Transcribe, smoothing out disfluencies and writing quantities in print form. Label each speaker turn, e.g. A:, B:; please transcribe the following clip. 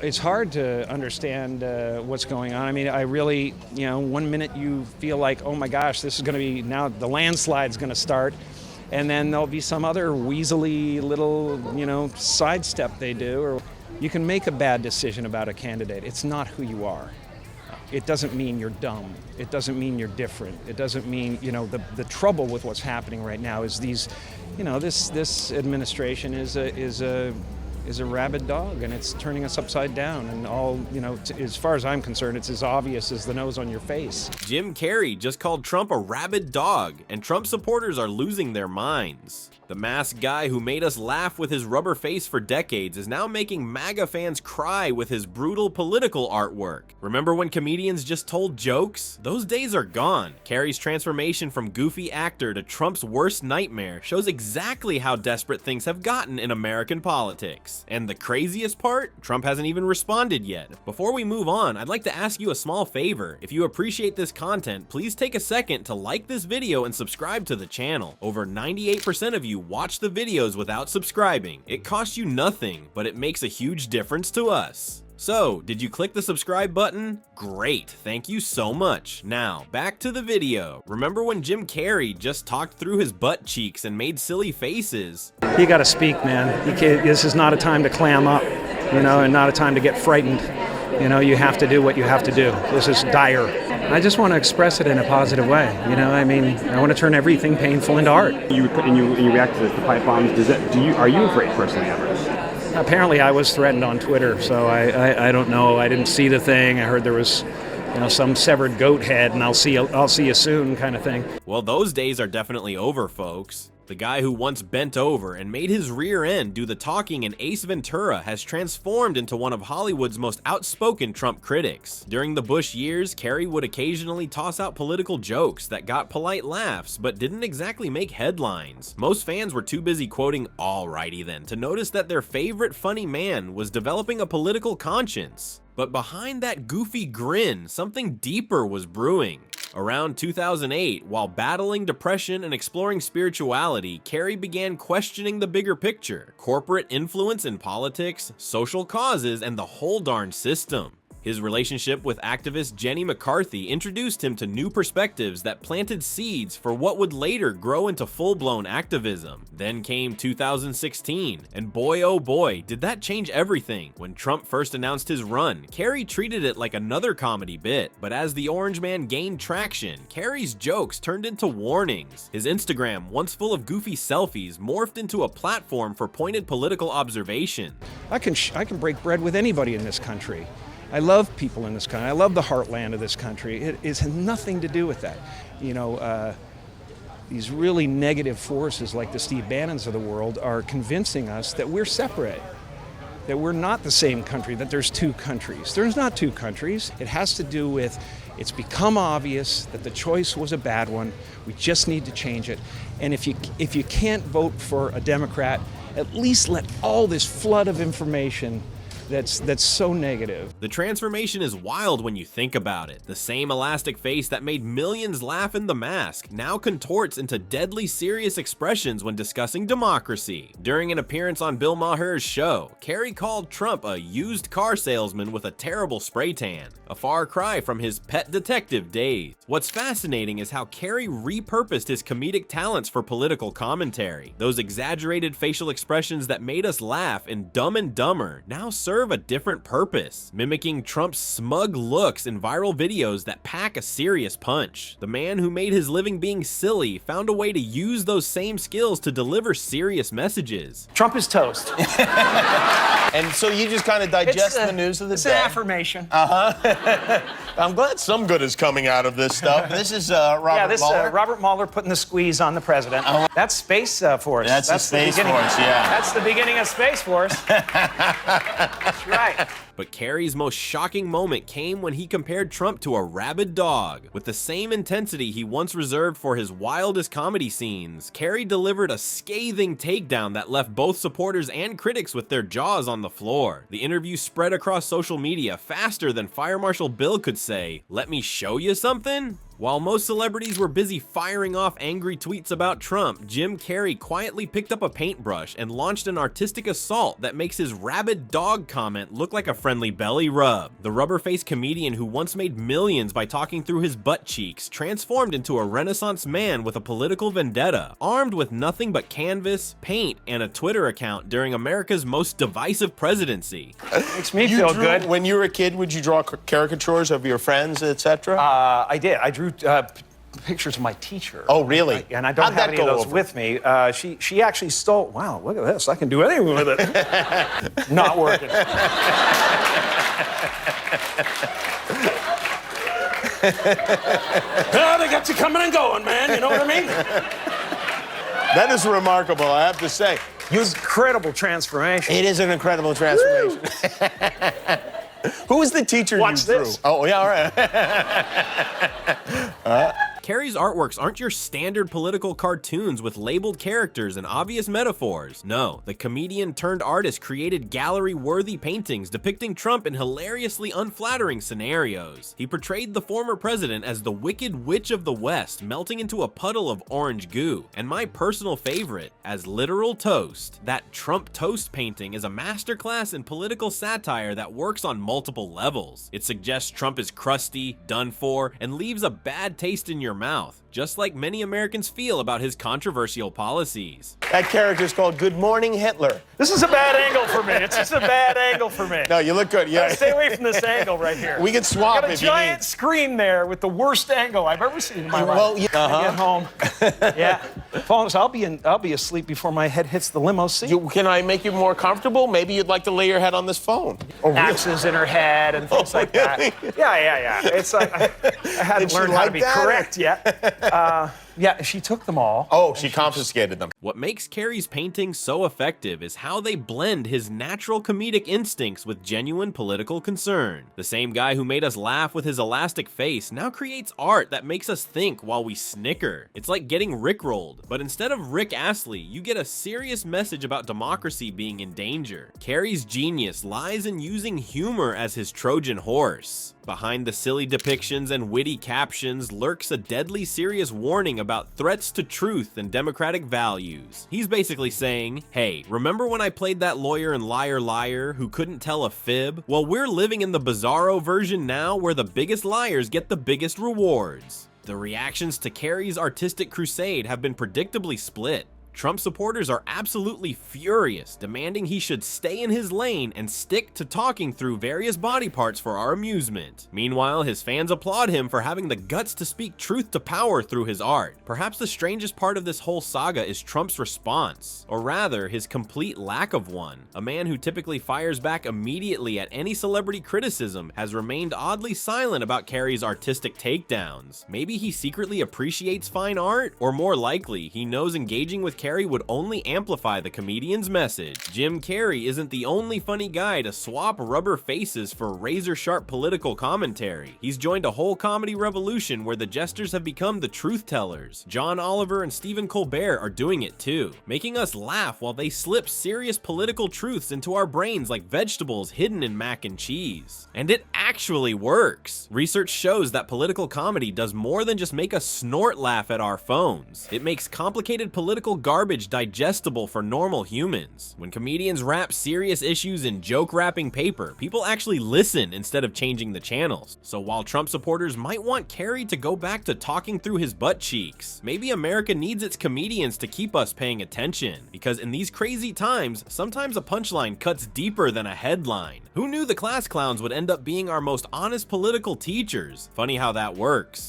A: It's hard to understand what's going on. I mean, I really, one minute you feel like, oh my gosh, this is going to be, now the landslide's going to start. And then there'll be some other weaselly little, sidestep they do. Or you can make a bad decision about a candidate. It's not who you are. It doesn't mean you're dumb. It doesn't mean you're different. It doesn't mean, the trouble with what's happening right now is these, this administration is a rabid dog, and it's turning us upside down. And all, as far as I'm concerned, it's as obvious as the nose on your face.
B: Jim Carrey just called Trump a rabid dog, and Trump supporters are losing their minds. The masked guy who made us laugh with his rubber face for decades is now making MAGA fans cry with his brutal political artwork. Remember when comedians just told jokes? Those days are gone. Carrey's transformation from goofy actor to Trump's worst nightmare shows exactly how desperate things have gotten in American politics. And the craziest part? Trump hasn't even responded yet. Before we move on, I'd like to ask you a small favor. If you appreciate this content, please take a second to like this video and subscribe to the channel. Over 98% of you watch the videos without subscribing. It costs you nothing, but it makes a huge difference to us. So, did you click the subscribe button? Great, thank you so much. Now, back to the video. Remember when Jim Carrey just talked through his butt cheeks and made silly faces?
A: You gotta speak, man. This is not a time to clam up, and not a time to get frightened. You have to do what you have to do. This is dire. I just want to express it in a positive way. I want to turn everything painful into art.
C: You react to the pipe bombs. Are you afraid personally ever?
A: Apparently, I was threatened on Twitter, so I don't know. I didn't see the thing. I heard there was, some severed goat head, and I'll see you soon, kind of thing.
B: Well, those days are definitely over, folks. The guy who once bent over and made his rear end do the talking in Ace Ventura has transformed into one of Hollywood's most outspoken Trump critics. During the Bush years, Carrey would occasionally toss out political jokes that got polite laughs, but didn't exactly make headlines. Most fans were too busy quoting "alrighty then" to notice that their favorite funny man was developing a political conscience. But behind that goofy grin, something deeper was brewing. Around 2008, while battling depression and exploring spirituality, Carrey began questioning the bigger picture: corporate influence in politics, social causes, and the whole darn system. His relationship with activist Jenny McCarthy introduced him to new perspectives that planted seeds for what would later grow into full-blown activism. Then came 2016, and boy oh boy, did that change everything. When Trump first announced his run, Carrey treated it like another comedy bit, but as the Orange Man gained traction, Carrey's jokes turned into warnings. His Instagram, once full of goofy selfies, morphed into a platform for pointed political observation.
A: I can break bread with anybody in this country. I love people in this country. I love the heartland of this country. It has nothing to do with that. These really negative forces like the Steve Bannons of the world are convincing us that we're separate, that we're not the same country, that there's two countries. There's not two countries. It has to do with, it's become obvious that the choice was a bad one. We just need to change it. And if you can't vote for a Democrat, at least let all this flood of information that's so negative.
B: The transformation is wild when you think about it. The same elastic face that made millions laugh in The Mask now contorts into deadly serious expressions when discussing democracy. During an appearance on Bill Maher's show, Carrey called Trump a used car salesman with a terrible spray tan, a far cry from his pet detective days. What's fascinating is how Carrey repurposed his comedic talents for political commentary. Those exaggerated facial expressions that made us laugh in Dumb and Dumber now serve a different purpose, mimicking Trump's smug looks in viral videos that pack a serious punch. The man who made his living being silly found a way to use those same skills to deliver serious messages.
A: Trump is toast.
D: And so you just kind of digest the news of the day.
A: It's an affirmation.
D: I'm glad some good is coming out of this stuff. This is Robert Mueller.
A: Robert Mueller putting the squeeze on the president. That's Space Force.
D: That's the Space Force, yeah.
A: That's the beginning of Space Force. That's right.
B: But Carrey's most shocking moment came when he compared Trump to a rabid dog. With the same intensity he once reserved for his wildest comedy scenes, Carrey delivered a scathing takedown that left both supporters and critics with their jaws on the floor. The interview spread across social media faster than Fire Marshal Bill could say, "Let me show you something?" While most celebrities were busy firing off angry tweets about Trump, Jim Carrey quietly picked up a paintbrush and launched an artistic assault that makes his rabid dog comment look like a friendly belly rub. The rubber-faced comedian who once made millions by talking through his butt cheeks transformed into a Renaissance man with a political vendetta, armed with nothing but canvas, paint, and a Twitter account during America's most divisive presidency.
A: Makes me feel good.
D: When you were a kid, would you draw caricatures of your friends, etc.?
A: I did. I drew pictures of my teacher.
D: Oh, really?
A: And I don't have any of those with me. She actually stole. Wow, look at this! I can do anything with it. Not working. Oh, they got you coming and going, man. You know what I mean?
D: That is remarkable, I have to say.
A: Incredible transformation.
D: It is an incredible transformation. Who was the teacher
A: Watch
D: you drew?
A: this.
D: Oh, yeah, all right.
B: Carrey's artworks aren't your standard political cartoons with labeled characters and obvious metaphors. No, the comedian turned artist created gallery-worthy paintings depicting Trump in hilariously unflattering scenarios. He portrayed the former president as the Wicked Witch of the West, melting into a puddle of orange goo. And my personal favorite, as literal toast. That Trump toast painting is a masterclass in political satire that works on multiple levels. It suggests Trump is crusty, done for, and leaves a bad taste in your mouth, just like many Americans feel about his controversial policies.
D: That character's called Good Morning Hitler.
A: This is a bad angle for me. It's just a bad angle for me.
D: No, you look good. Yeah.
A: Stay away from this angle right here.
D: We can swap
A: got a
D: if you
A: giant
D: need.
A: screen there with the worst angle I've ever seen in my life.
D: Well, yeah.
A: I get home. Yeah. Phones, I'll be asleep before my head hits the limo seat.
D: Can I make you more comfortable? Maybe you'd like to lay your head on this phone. Oh, really?
A: Axes in her head and things like that. Yeah. It's like I hadn't learned how to be correct yet. Yeah, she took them all.
D: Oh, she confiscated them.
B: What makes Carrey's paintings so effective is how they blend his natural comedic instincts with genuine political concern. The same guy who made us laugh with his elastic face now creates art that makes us think while we snicker. It's like getting rickrolled, but instead of Rick Astley, you get a serious message about democracy being in danger. Carrey's genius lies in using humor as his Trojan horse. Behind the silly depictions and witty captions lurks a deadly serious warning about threats to truth and democratic values. He's basically saying, hey, remember when I played that lawyer in Liar Liar who couldn't tell a fib? Well, we're living in the bizarro version now where the biggest liars get the biggest rewards. The reactions to Carrey's artistic crusade have been predictably split. Trump supporters are absolutely furious, demanding he should stay in his lane and stick to talking through various body parts for our amusement. Meanwhile, his fans applaud him for having the guts to speak truth to power through his art. Perhaps the strangest part of this whole saga is Trump's response, or rather, his complete lack of one. A man who typically fires back immediately at any celebrity criticism has remained oddly silent about Carrey's artistic takedowns. Maybe he secretly appreciates fine art, or more likely, he knows engaging with Carrey would only amplify the comedian's message. Jim Carrey isn't the only funny guy to swap rubber faces for razor-sharp political commentary. He's joined a whole comedy revolution where the jesters have become the truth tellers. John Oliver and Stephen Colbert are doing it too, making us laugh while they slip serious political truths into our brains like vegetables hidden in mac and cheese. And it actually works. Research shows that political comedy does more than just make us snort laugh at our phones. It makes complicated political garbage digestible for normal humans. When comedians wrap serious issues in joke wrapping paper, people actually listen instead of changing the channels. So while Trump supporters might want Carrey to go back to talking through his butt cheeks, maybe America needs its comedians to keep us paying attention. Because in these crazy times, sometimes a punchline cuts deeper than a headline. Who knew the class clowns would end up being our most honest political teachers? Funny how that works.